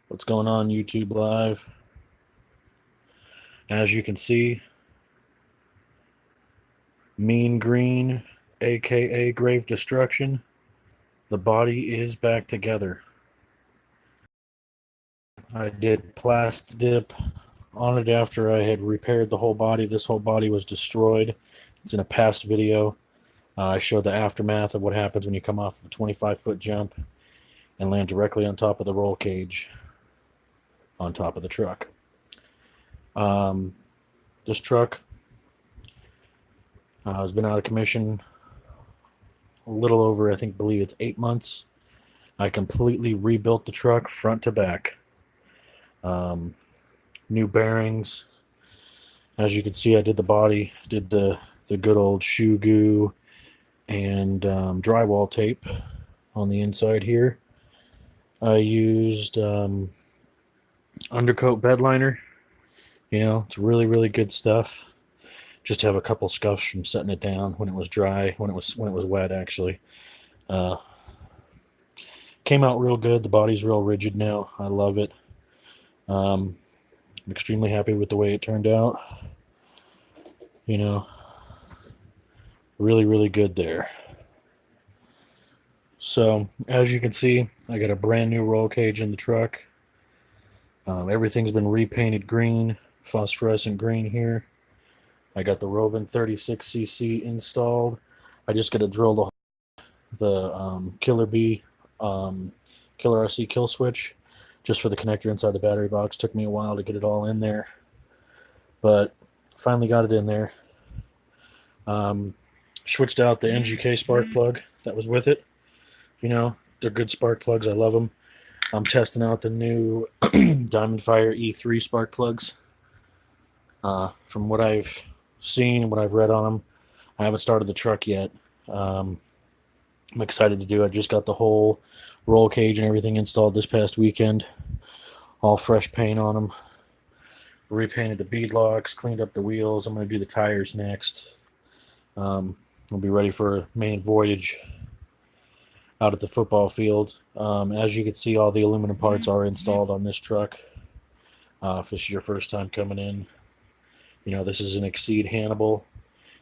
What's going on YouTube Live? As you can see, Mean Green, aka Grave Destruction, the body is back together. I did plast dip on it after I had repaired the whole body. This whole body was destroyed. It's in a past video. I showed the aftermath of what happens when you come off of a 25-foot jump and land directly on top of the roll cage on top of the truck. This truck has been out of commission a little over, I believe it's 8 months. I completely rebuilt the truck front to back. New bearings. As you can see, I did the body, did the good old shoe goo and drywall tape on the inside here. I used undercoat bed liner. It's really, really good stuff. Just have a couple scuffs from setting it down when it was dry, when it was wet actually. Came out real good. The body's real rigid now. I love it. I'm extremely happy with the way it turned out. Really, really good there. So, as you can see, I got a brand new roll cage in the truck. Everything's been repainted green, phosphorescent green here. I got the Rovin 36cc installed. I just got to drill the Killer B Killer RC kill switch just for the connector inside the battery box. Took me a while to get it all in there, but finally got it in there. Switched out the NGK spark plug that was with it. They're good spark plugs. I love them. I'm testing out the new Diamond Fire E3 spark plugs. From what I've seen and what I've read on them, I haven't started the truck yet. I'm excited to do it. I just got the whole roll cage and everything installed this past weekend. All fresh paint on them. Repainted the bead locks, cleaned up the wheels. I'm going to do the tires next. We'll be ready for a main voyage out at the football field. As you can see, all the aluminum parts are installed on this truck. If this is your first time coming in, this is an Exceed Hannibal.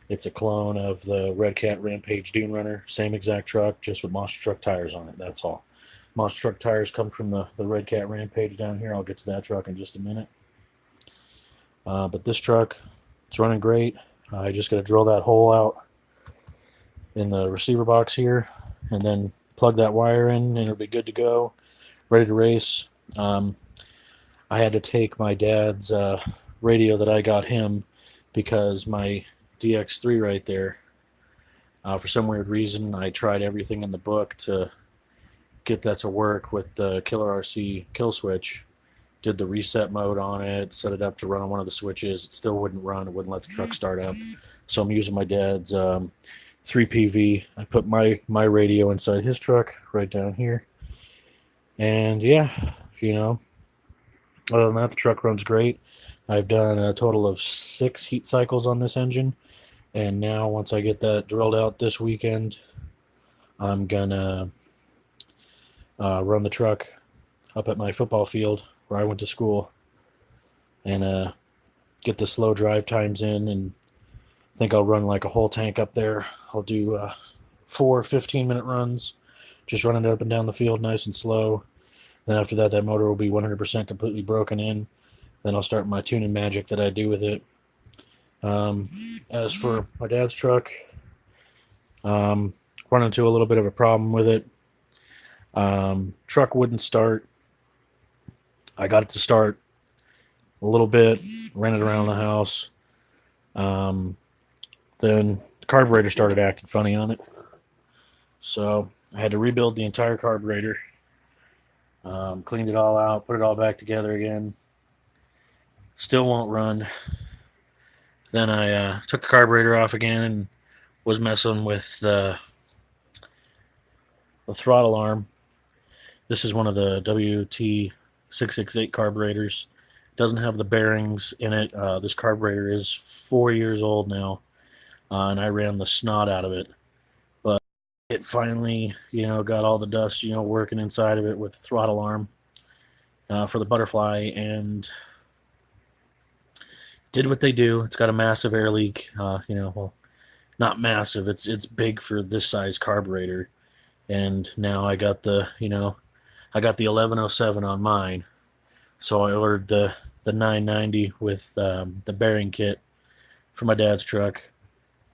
It's a clone of the Red Cat Rampage Dune Runner. Same exact truck, just with monster truck tires on it. That's all. Monster truck tires come from the Red Cat Rampage down here. I'll get to that truck in just a minute. But this truck, it's running great. I just got to drill that hole out in the receiver box here and then plug that wire in and it'll be good to go, ready to race. I had to take my dad's radio that I got him because my DX3 right there, for some weird reason, I tried everything in the book to get that to work with the Killer RC kill switch. Did the reset mode on it, set it up to run on one of the switches. It still wouldn't run. It wouldn't let the truck start up. So I'm using my dad's 3PV. I put my radio inside his truck right down here. And yeah, other than that, the truck runs great. I've done a total of 6 heat cycles on this engine. And now once I get that drilled out this weekend, I'm gonna run the truck up at my football field where I went to school and get the slow drive times in, and I think I'll run like a whole tank up there. I'll do 4 15-minute runs, just running it up and down the field nice and slow. Then after that, that motor will be 100% completely broken in. Then I'll start my tuning magic that I do with it. As for my dad's truck, run into a little bit of a problem with it. Truck wouldn't start. I got it to start a little bit, ran it around the house. Then the carburetor started acting funny on it. So I had to rebuild the entire carburetor. Cleaned it all out, put it all back together again. Still won't run. Then I took the carburetor off again and was messing with the throttle arm. This is one of the WT668 carburetors. It doesn't have the bearings in it. This carburetor is 4 years old now, and I ran the snot out of it. But it finally, got all the dust, working inside of it with the throttle arm. for the butterfly, and did what they do. It's got a massive air leak. Well, not massive. It's big for this size carburetor. And now I got the 1107 on mine. So I ordered the 990 with the bearing kit for my dad's truck.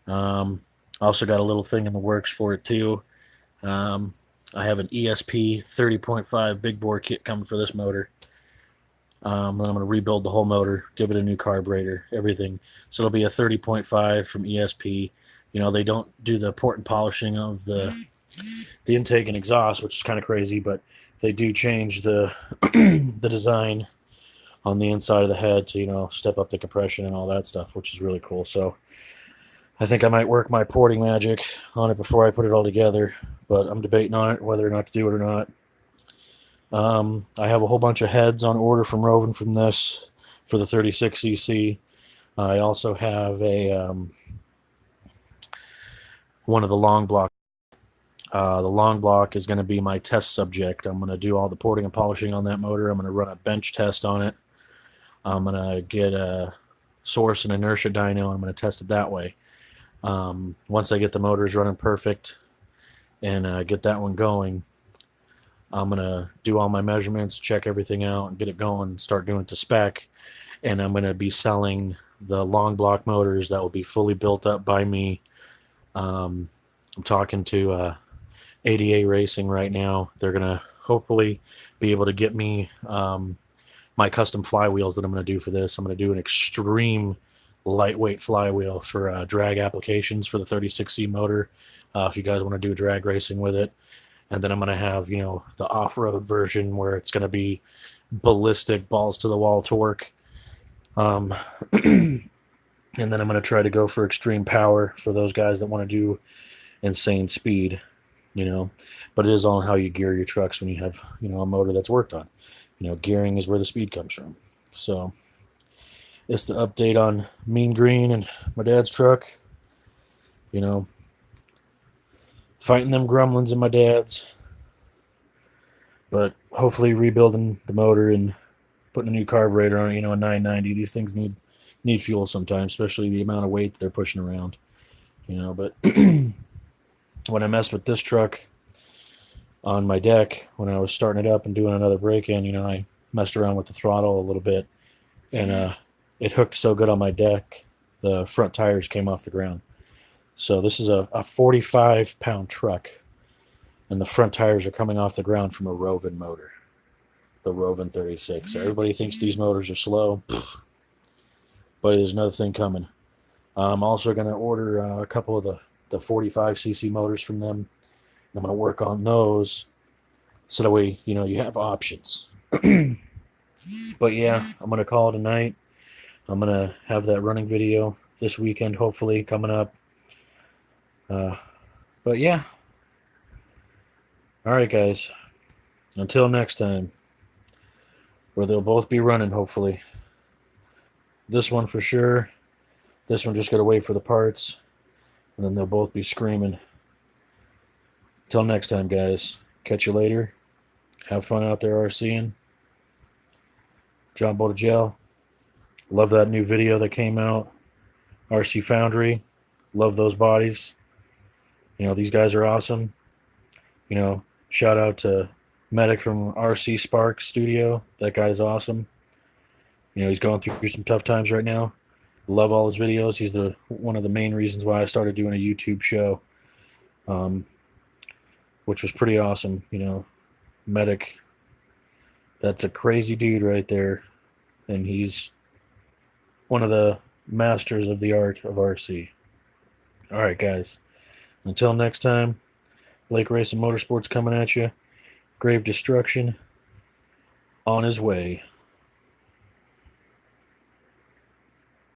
I also got a little thing in the works for it too. Um, I have an ESP 30.5 big bore kit coming for this motor. And I'm going to rebuild the whole motor, give it a new carburetor, everything. So it'll be a 30.5 from ESP. They don't do the port and polishing of the intake and exhaust, which is kind of crazy, but they do change the the design on the inside of the head to step up the compression and all that stuff, which is really cool. So I think I might work my porting magic on it before I put it all together, but I'm debating on it whether or not to do it or not. I have a whole bunch of heads on order from Roven from this for the 36cc. I also have a one of the long block. The long block is going to be my test subject. I'm going to do all the porting and polishing on that motor. I'm going to run a bench test on it. I'm going to get a source and inertia dyno. I'm going to test it that way. Once I get the motors running perfect and get that one going, I'm going to do all my measurements, check everything out, and get it going, start doing it to spec. And I'm going to be selling the long block motors that will be fully built up by me. I'm talking to ADA Racing right now. They're going to hopefully be able to get me my custom flywheels that I'm going to do for this. I'm going to do an extreme lightweight flywheel for drag applications for the 36C motor, if you guys want to do drag racing with it. And then I'm going to have, the off-road version where it's going to be ballistic, balls-to-the-wall torque. And then I'm going to try to go for extreme power for those guys that want to do insane speed, But it is all how you gear your trucks when you have, a motor that's worked on. Gearing is where the speed comes from. So it's the update on Mean Green and my dad's truck. Fighting them gremlins in my dad's, but hopefully rebuilding the motor and putting a new carburetor on it, a 990. These things need fuel sometimes, especially the amount of weight they're pushing around, but when I messed with this truck on my deck, when I was starting it up and doing another break-in, I messed around with the throttle a little bit, and it hooked so good on my deck, the front tires came off the ground. So this is a 45-pound truck, and the front tires are coming off the ground from a Roven motor, the Roven 36. Everybody thinks these motors are slow, but there's another thing coming. I'm also going to order a couple of the 45cc motors from them. I'm going to work on those so that way, you have options. But yeah, I'm going to call it a night. I'm going to have that running video this weekend, hopefully, coming up. But yeah. All right, guys. Until next time, where they'll both be running, hopefully. This one for sure. This one just got to wait for the parts, and then they'll both be screaming. Till next time, guys. Catch you later. Have fun out there RCing. John Bodegel. Love that new video that came out. RC Foundry. Love those bodies. These guys are awesome. Shout out to Medic from RC Spark Studio. That guy's awesome. He's going through some tough times right now. Love all his videos. He's one of the main reasons why I started doing a YouTube show, which was pretty awesome. Medic, that's a crazy dude right there, and he's one of the masters of the art of RC. All right, guys. Until next time, Lake Racing Motorsports coming at you. Grave Destruction on his way.